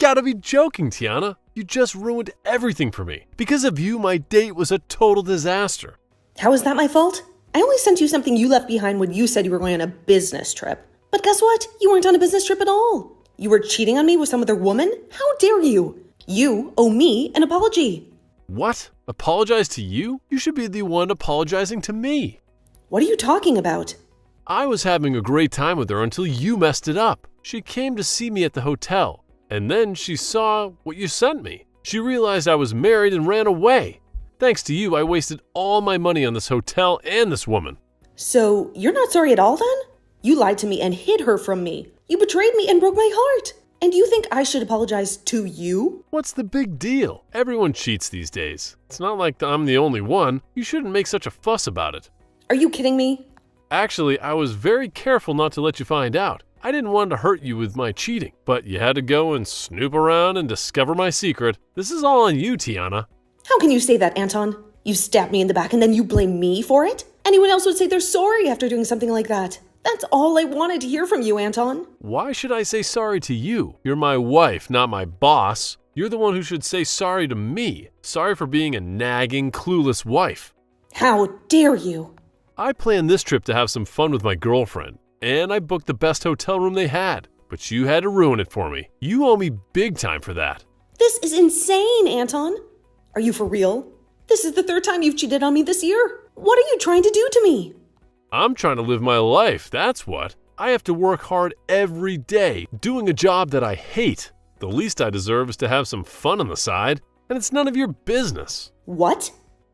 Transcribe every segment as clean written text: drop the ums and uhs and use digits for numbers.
gotta be joking, Tiana. You just ruined everything for me. Because of you, my date was a total disaster. How is that my fault? I only sent you something you left behind when you said you were going on a business trip. But guess what? You weren't on a business trip at all. You were cheating on me with some other woman? How dare you? You owe me an apology. What? Apologize to you? You should be the one apologizing to me. What are you talking about? I was having a great time with her until you messed it up. She came to see me at the hotel, and then she saw what you sent me. She realized I was married and ran away. Thanks to you, I wasted all my money on this hotel and this woman. So, you're not sorry at all then? You lied to me and hid her from me. You betrayed me and broke my heart. And you think I should apologize to you? What's the big deal? Everyone cheats these days. It's not like I'm the only one. You shouldn't make such a fuss about it. Are you kidding me? Actually, I was very careful not to let you find out. I didn't want to hurt you with my cheating, but you had to go and snoop around and discover my secret. This is all on you, Tiana. How can you say that, Anton? You stabbed me in the back and then you blame me for it? Anyone else would say they're sorry after doing something like that. That's all I wanted to hear from you, Anton. Why should I say sorry to you? You're my wife, not my boss. You're the one who should say sorry to me. Sorry for being a nagging, clueless wife. How dare you? I planned this trip to have some fun with my girlfriend, and I booked the best hotel room they had. But you had to ruin it for me. You owe me big time for that. This is insane, Anton. Are you for real? This is the third time you've cheated on me this year. What are you trying to do to me? I'm trying to live my life, that's what. I have to work hard every day, doing a job that I hate. The least I deserve is to have some fun on the side, and it's none of your business. What?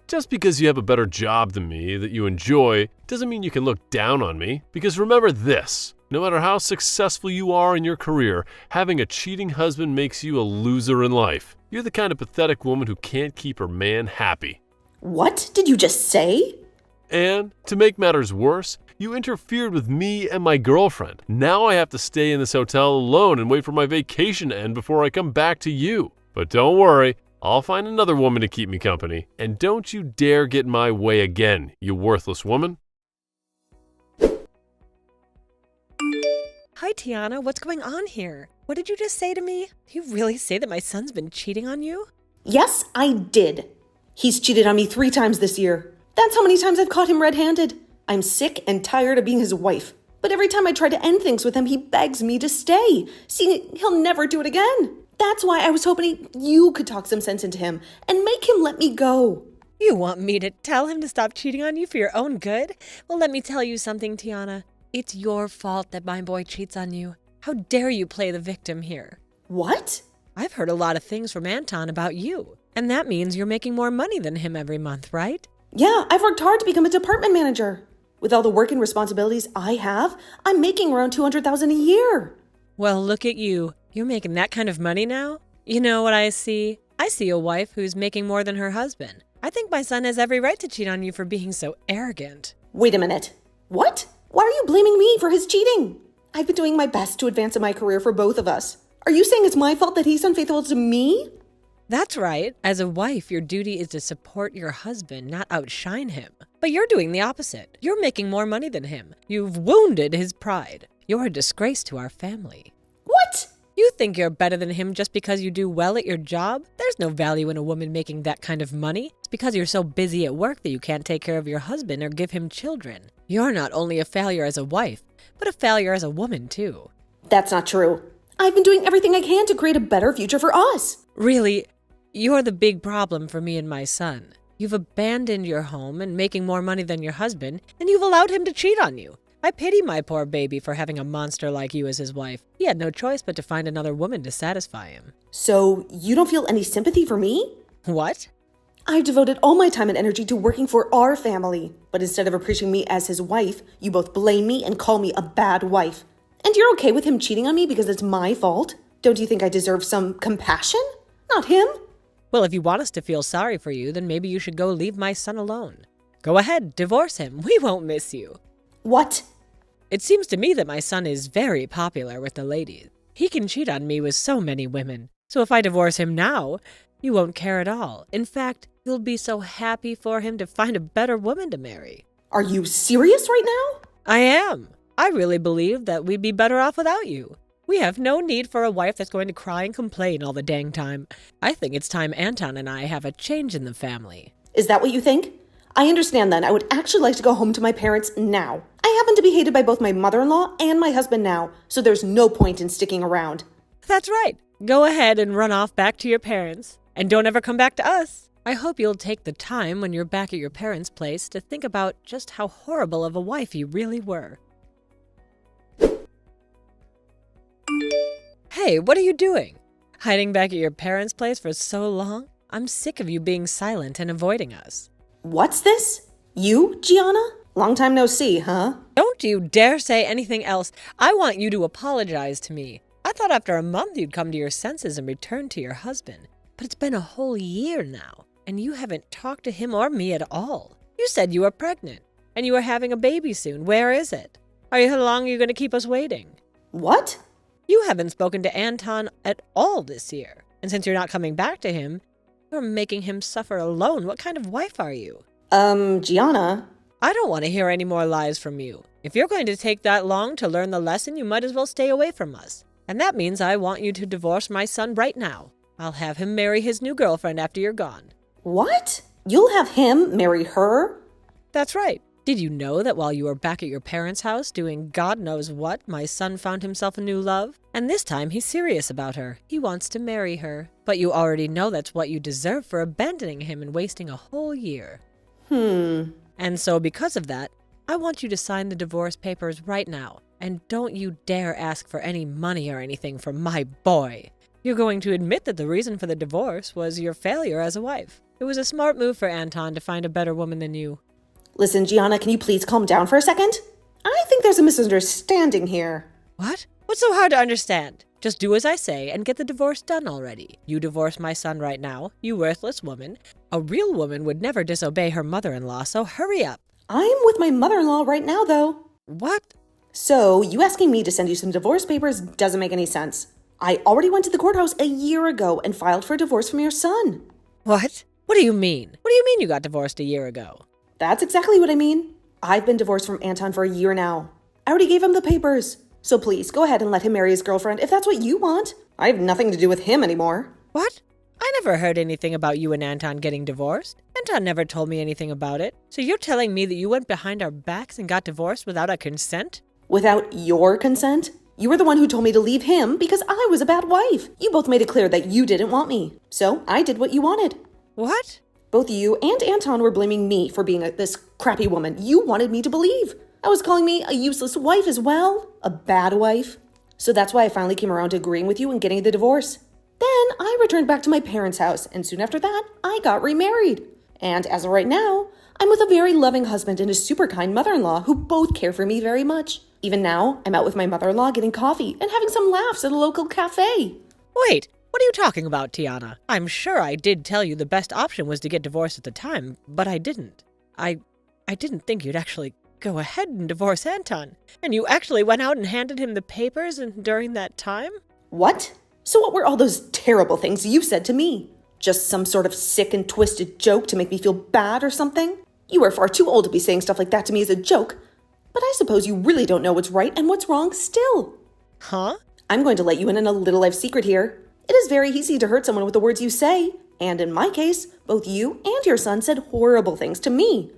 Just because you have a better job than me that you enjoy doesn't mean you can look down on me. Because remember this, no matter how successful you are in your career, having a cheating husband makes you a loser in life. You're the kind of pathetic woman who can't keep her man happy. What did you just say? And to make matters worse, you interfered with me and my girlfriend. Now I have to stay in this hotel alone and wait for my vacation to end before I come back to you. But don't worry, I'll find another woman to keep me company. And don't you dare get in my way again, you worthless woman. Hi, Tiana. What's going on here? What did you just say to me? You really say that my son's been cheating on you? Yes, I did. He's cheated on me 3 times this year. That's how many times I've caught him red-handed. I'm sick and tired of being his wife. But every time I try to end things with him, he begs me to stay. See, he'll never do it again. That's why I was hoping you could talk some sense into him and make him let me go. You want me to tell him to stop cheating on you for your own good? Well, let me tell you something, Tiana. It's your fault that my boy cheats on you. How dare you play the victim here? What? I've heard a lot of things from Anton about you. And that means you're making more money than him every month, right? Yeah, I've worked hard to become a department manager. With all the work and responsibilities I have, I'm making around $200,000 a year. Well, look at you. You're making that kind of money now? You know what I see? I see a wife who's making more than her husband. I think my son has every right to cheat on you for being so arrogant. Wait a minute. What? Why are you blaming me for his cheating? I've been doing my best to advance in my career for both of us. Are you saying it's my fault that he's unfaithful to me? That's right. As a wife, your duty is to support your husband, not outshine him. But you're doing the opposite. You're making more money than him. You've wounded his pride. You're a disgrace to our family. What? You think you're better than him just because you do well at your job? There's no value in a woman making that kind of money. It's because you're so busy at work that you can't take care of your husband or give him children. You're not only a failure as a wife, but a failure as a woman, too. That's not true. I've been doing everything I can to create a better future for us. Really, you're the big problem for me and my son. You've abandoned your home and making more money than your husband, and you've allowed him to cheat on you. I pity my poor baby for having a monster like you as his wife. He had no choice but to find another woman to satisfy him. So, you don't feel any sympathy for me? What? I've devoted all my time and energy to working for our family. But instead of appreciating me as his wife, you both blame me and call me a bad wife. And you're okay with him cheating on me because it's my fault? Don't you think I deserve some compassion? Not him. Well, if you want us to feel sorry for you, then maybe you should go leave my son alone. Go ahead, divorce him. We won't miss you. What? It seems to me that my son is very popular with the ladies. He can cheat on me with so many women. So if I divorce him now, you won't care at all. In fact, you'll be so happy for him to find a better woman to marry. Are you serious right now? I am. I really believe that we'd be better off without you. We have no need for a wife that's going to cry and complain all the dang time. I think it's time Anton and I have a change in the family. Is that what you think? I understand then. I would actually like to go home to my parents now. I happen to be hated by both my mother-in-law and my husband now, so there's no point in sticking around. That's right. Go ahead and run off back to your parents. And don't ever come back to us. I hope you'll take the time when you're back at your parents' place to think about just how horrible of a wife you really were. Hey, what are you doing? Hiding back at your parents' place for so long? I'm sick of you being silent and avoiding us. What's this? You, Gianna? Long time no see, huh? Don't you dare say anything else. I want you to apologize to me. I thought after a month you'd come to your senses and return to your husband. But it's been a whole year now, and you haven't talked to him or me at all. You said you were pregnant, and you were having a baby soon. Where is it? How long are you going to keep us waiting? What? You haven't spoken to Anton at all this year. And since you're not coming back to him, you're making him suffer alone. What kind of wife are you? Gianna? I don't want to hear any more lies from you. If you're going to take that long to learn the lesson, you might as well stay away from us. And that means I want you to divorce my son right now. I'll have him marry his new girlfriend after you're gone. What? You'll have him marry her? That's right. Did you know that while you were back at your parents' house doing God knows what, my son found himself a new love? And this time he's serious about her. He wants to marry her. But you already know that's what you deserve for abandoning him and wasting a whole year. And so because of that, I want you to sign the divorce papers right now. And don't you dare ask for any money or anything from my boy. You're going to admit that the reason for the divorce was your failure as a wife. It was a smart move for Anton to find a better woman than you. Listen, Gianna, can you please calm down for a second? I think there's a misunderstanding here. What? What's so hard to understand? Just do as I say and get the divorce done already. You divorce my son right now, you worthless woman. A real woman would never disobey her mother-in-law, so hurry up. I'm with my mother-in-law right now, though. What? So, you asking me to send you some divorce papers doesn't make any sense. I already went to the courthouse a year ago and filed for divorce from your son. What? What do you mean? What do you mean you got divorced a year ago? That's exactly what I mean. I've been divorced from Anton for a year now. I already gave him the papers. So please, go ahead and let him marry his girlfriend if that's what you want. I have nothing to do with him anymore. What? I never heard anything about you and Anton getting divorced. Anton never told me anything about it. So you're telling me that you went behind our backs and got divorced without our consent? Without your consent? You were the one who told me to leave him because I was a bad wife. You both made it clear that you didn't want me. So I did what you wanted. What? Both you and Anton were blaming me for being this crappy woman you wanted me to believe. I was calling me a useless wife as well. A bad wife. So that's why I finally came around to agreeing with you and getting the divorce. Then I returned back to my parents' house, and soon after that, I got remarried. And as of right now, I'm with a very loving husband and a super kind mother-in-law who both care for me very much. Even now, I'm out with my mother-in-law getting coffee and having some laughs at a local cafe. Wait, what are you talking about, Tiana? I'm sure I did tell you the best option was to get divorced at the time, but I didn't. I didn't think you'd actually go ahead and divorce Anton. And you actually went out and handed him the papers during that time? What? So what were all those terrible things you said to me? Just some sort of sick and twisted joke to make me feel bad or something? You are far too old to be saying stuff like that to me as a joke. But I suppose you really don't know what's right and what's wrong still. Huh? I'm going to let you in on a little life secret here. It is very easy to hurt someone with the words you say. And in my case, both you and your son said horrible things to me.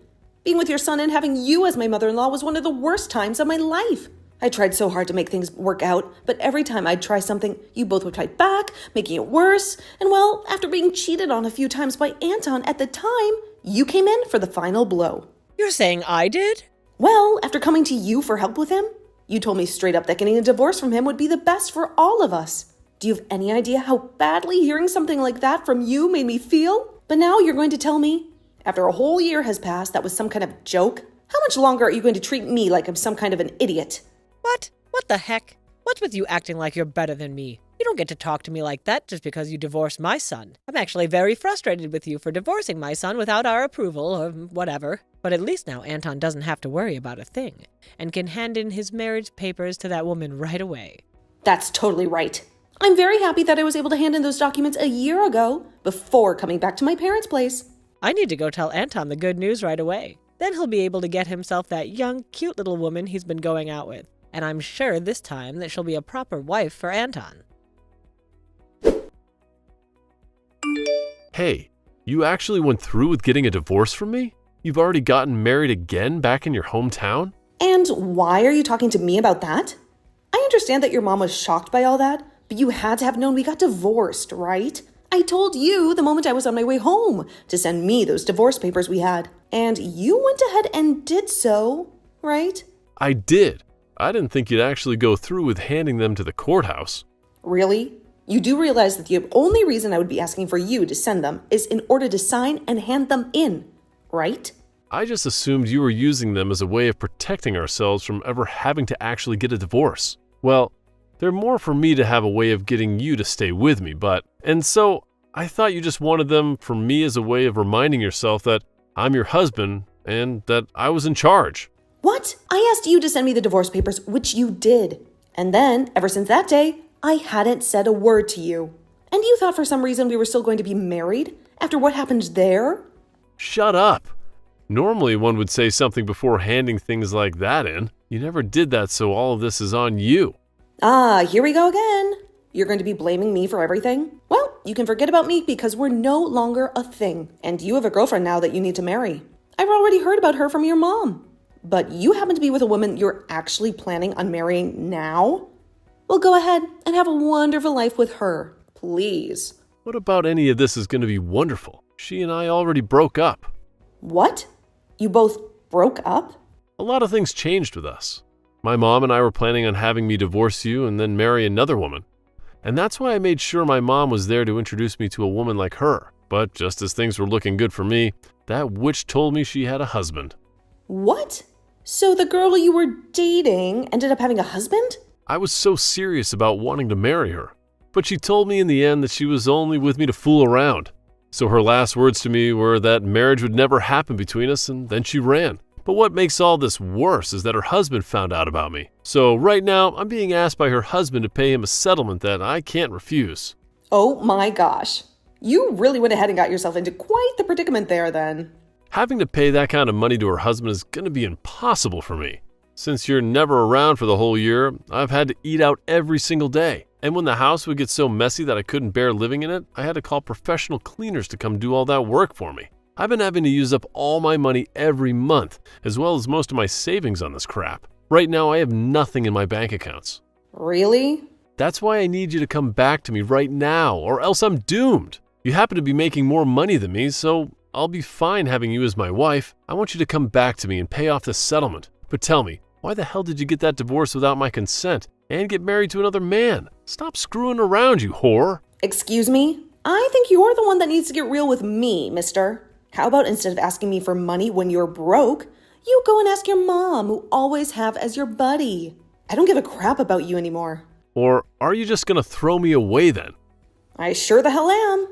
Being with your son and having you as my mother-in-law was one of the worst times of my life. I tried so hard to make things work out, but every time I'd try something, you both would fight back, making it worse. And well, after being cheated on a few times by Anton at the time, you came in for the final blow. You're saying I did? Well, after coming to you for help with him, you told me straight up that getting a divorce from him would be the best for all of us. Do you have any idea how badly hearing something like that from you made me feel? But now you're going to tell me, after a whole year has passed, that was some kind of joke? How much longer are you going to treat me like I'm some kind of an idiot? What? What the heck? What's with you acting like you're better than me? You don't get to talk to me like that just because you divorced my son. I'm actually very frustrated with you for divorcing my son without our approval or whatever. But at least now Anton doesn't have to worry about a thing and can hand in his marriage papers to that woman right away. That's totally right. I'm very happy that I was able to hand in those documents a year ago before coming back to my parents' place. I need to go tell Anton the good news right away. Then he'll be able to get himself that young, cute little woman he's been going out with. and I'm sure this time that she'll be a proper wife for Anton. Hey, you actually went through with getting a divorce from me? You've already gotten married again back in your hometown? And why are you talking to me about that? I understand that your mom was shocked by all that, but you had to have known we got divorced, right? I told you the moment I was on my way home to send me those divorce papers we had. And you went ahead and did so, right? I did. I didn't think you'd actually go through with handing them to the courthouse. Really? You do realize that the only reason I would be asking for you to send them is in order to sign and hand them in, right? I just assumed you were using them as a way of protecting ourselves from ever having to actually get a divorce. Well, they're more for me to have a way of getting you to stay with me, and so I thought you just wanted them for me as a way of reminding yourself that I'm your husband and that I was in charge. What? I asked you to send me the divorce papers, which you did. And then, ever since that day, I hadn't said a word to you. And you thought for some reason we were still going to be married after what happened there? Shut up. Normally one would say something before handing things like that in. You never did that, so all of this is on you. Ah, here we go again. You're going to be blaming me for everything? Well, you can forget about me because we're no longer a thing. And you have a girlfriend now that you need to marry. I've already heard about her from your mom. But you happen to be with a woman you're actually planning on marrying now? Well, go ahead and have a wonderful life with her, please. What about any of this is going to be wonderful? She and I already broke up. What? You both broke up? A lot of things changed with us. My mom and I were planning on having me divorce you and then marry another woman. And that's why I made sure my mom was there to introduce me to a woman like her. But just as things were looking good for me, that witch told me she had a husband. What? So the girl you were dating ended up having a husband? I was so serious about wanting to marry her. But she told me in the end that she was only with me to fool around. So her last words to me were that marriage would never happen between us, and then she ran. But what makes all this worse is that her husband found out about me. So right now, I'm being asked by her husband to pay him a settlement that I can't refuse. Oh my gosh. You really went ahead and got yourself into quite the predicament there then. Having to pay that kind of money to her husband is going to be impossible for me. Since you're never around for the whole year, I've had to eat out every single day. And when the house would get so messy that I couldn't bear living in it, I had to call professional cleaners to come do all that work for me. I've been having to use up all my money every month, as well as most of my savings on this crap. Right now, I have nothing in my bank accounts. Really? That's why I need you to come back to me right now, or else I'm doomed. You happen to be making more money than me, so I'll be fine having you as my wife. I want you to come back to me and pay off this settlement. But tell me, why the hell did you get that divorce without my consent and get married to another man? Stop screwing around, you whore. Excuse me? I think you're the one that needs to get real with me, mister. How about instead of asking me for money when you're broke, you go and ask your mom, who always have as your buddy. I don't give a crap about you anymore. Or are you just going to throw me away then? I sure the hell am.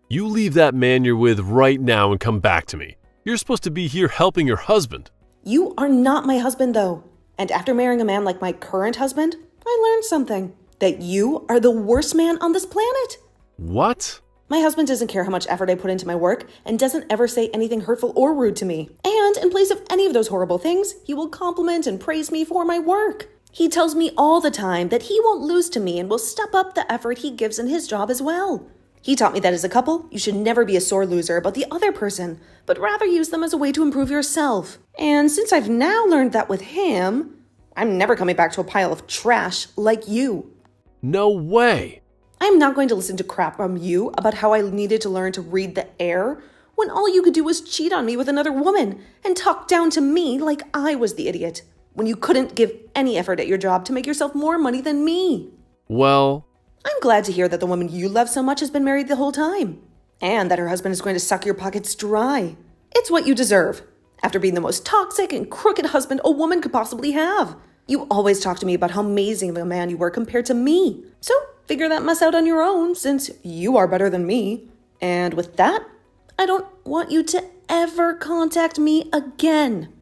You leave that man you're with right now and come back to me. You're supposed to be here helping your husband. You are not my husband, though. And after marrying a man like my current husband, I learned something. That you are the worst man on this planet. What? My husband doesn't care how much effort I put into my work and doesn't ever say anything hurtful or rude to me. And in place of any of those horrible things, he will compliment and praise me for my work. He tells me all the time that he won't lose to me and will step up the effort he gives in his job as well. He taught me that as a couple, you should never be a sore loser about the other person, but rather use them as a way to improve yourself. And since I've now learned that with him, I'm never coming back to a pile of trash like you. No way. I'm not going to listen to crap from you about how I needed to learn to read the air when all you could do was cheat on me with another woman and talk down to me like I was the idiot, when you couldn't give any effort at your job to make yourself more money than me. Well, I'm glad to hear that the woman you love so much has been married the whole time, and that her husband is going to suck your pockets dry. It's what you deserve, after being the most toxic and crooked husband a woman could possibly have. You always talk to me about how amazing of a man you were compared to me. So figure that mess out on your own, since you are better than me. And with that, I don't want you to ever contact me again.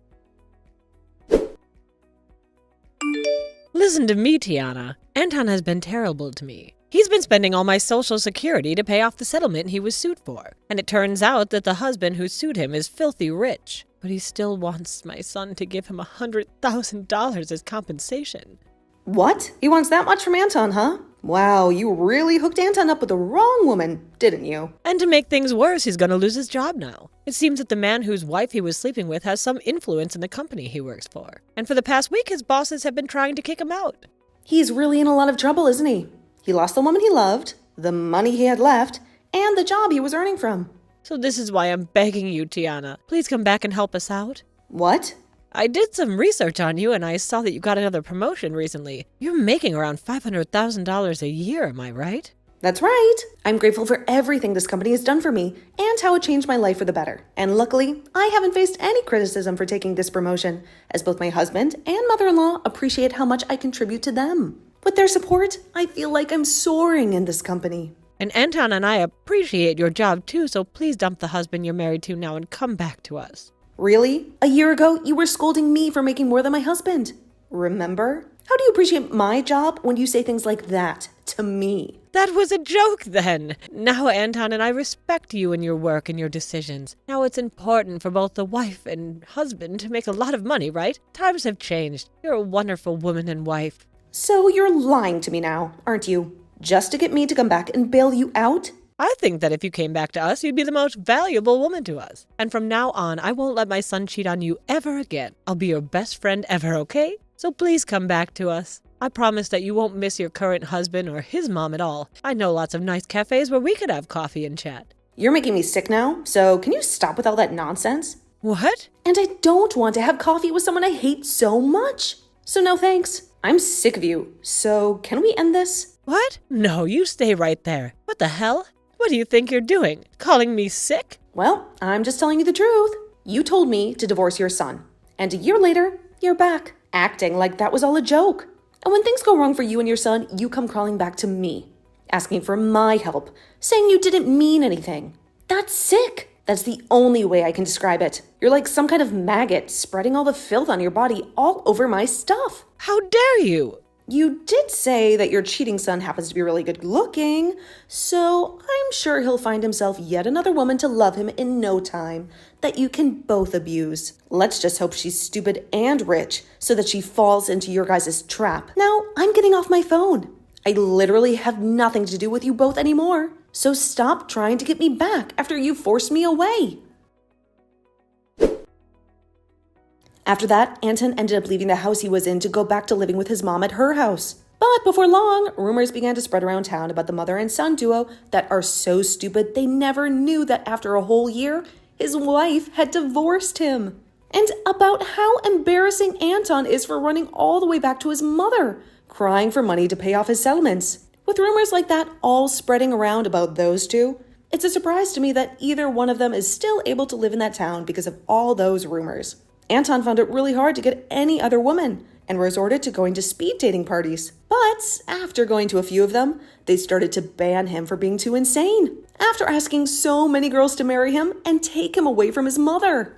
Listen to me, Tiana. Anton has been terrible to me. He's been spending all my Social Security to pay off the settlement he was sued for. And it turns out that the husband who sued him is filthy rich. But he still wants my son to give him $100,000 as compensation. What? He wants that much from Anton, huh? Wow, you really hooked Anton up with the wrong woman, didn't you? And to make things worse, he's gonna lose his job now. It seems that the man whose wife he was sleeping with has some influence in the company he works for. And for the past week, his bosses have been trying to kick him out. He's really in a lot of trouble, isn't he? He lost the woman he loved, the money he had left, and the job he was earning from. So this is why I'm begging you, Tiana. Please come back and help us out. What? I did some research on you and I saw that you got another promotion recently. You're making around $500,000 a year, am I right? That's right. I'm grateful for everything this company has done for me and how it changed my life for the better. And luckily, I haven't faced any criticism for taking this promotion, as both my husband and mother-in-law appreciate how much I contribute to them. With their support, I feel like I'm soaring in this company. And Anton and I appreciate your job too, so please dump the husband you're married to now and come back to us. Really? A year ago, you were scolding me for making more than my husband. Remember? How do you appreciate my job when you say things like that to me? That was a joke then. Now Anton and I respect you and your work and your decisions. Now it's important for both the wife and husband to make a lot of money, right? Times have changed. You're a wonderful woman and wife. So you're lying to me now, aren't you? Just to get me to come back and bail you out? I think that if you came back to us, you'd be the most valuable woman to us. And from now on, I won't let my son cheat on you ever again. I'll be your best friend ever, okay? So please come back to us. I promise that you won't miss your current husband or his mom at all. I know lots of nice cafes where we could have coffee and chat. You're making me sick now, so can you stop with all that nonsense? What? And I don't want to have coffee with someone I hate so much. So no thanks. I'm sick of you. So can we end this? What? No, you stay right there. What the hell? What do you think you're doing? Calling me sick? Well, I'm just telling you the truth. You told me to divorce your son. And a year later, you're back, acting like that was all a joke. And when things go wrong for you and your son, you come crawling back to me, asking for my help, saying you didn't mean anything. That's sick. That's the only way I can describe it. You're like some kind of maggot spreading all the filth on your body all over my stuff. How dare you? You did say that your cheating son happens to be really good looking, so I'm sure he'll find himself yet another woman to love him in no time that you can both abuse. Let's just hope she's stupid and rich so that she falls into your guys' trap. Now, I'm getting off my phone. I literally have nothing to do with you both anymore, so stop trying to get me back after you forced me away. After that, Anton ended up leaving the house he was in to go back to living with his mom at her house. But before long, rumors began to spread around town about the mother and son duo that are so stupid they never knew that after a whole year, his wife had divorced him. And about how embarrassing Anton is for running all the way back to his mother, crying for money to pay off his settlements. With rumors like that all spreading around about those two, it's a surprise to me that either one of them is still able to live in that town because of all those rumors. Anton found it really hard to get any other woman and resorted to going to speed dating parties. But after going to a few of them, they started to ban him for being too insane, after asking so many girls to marry him and take him away from his mother.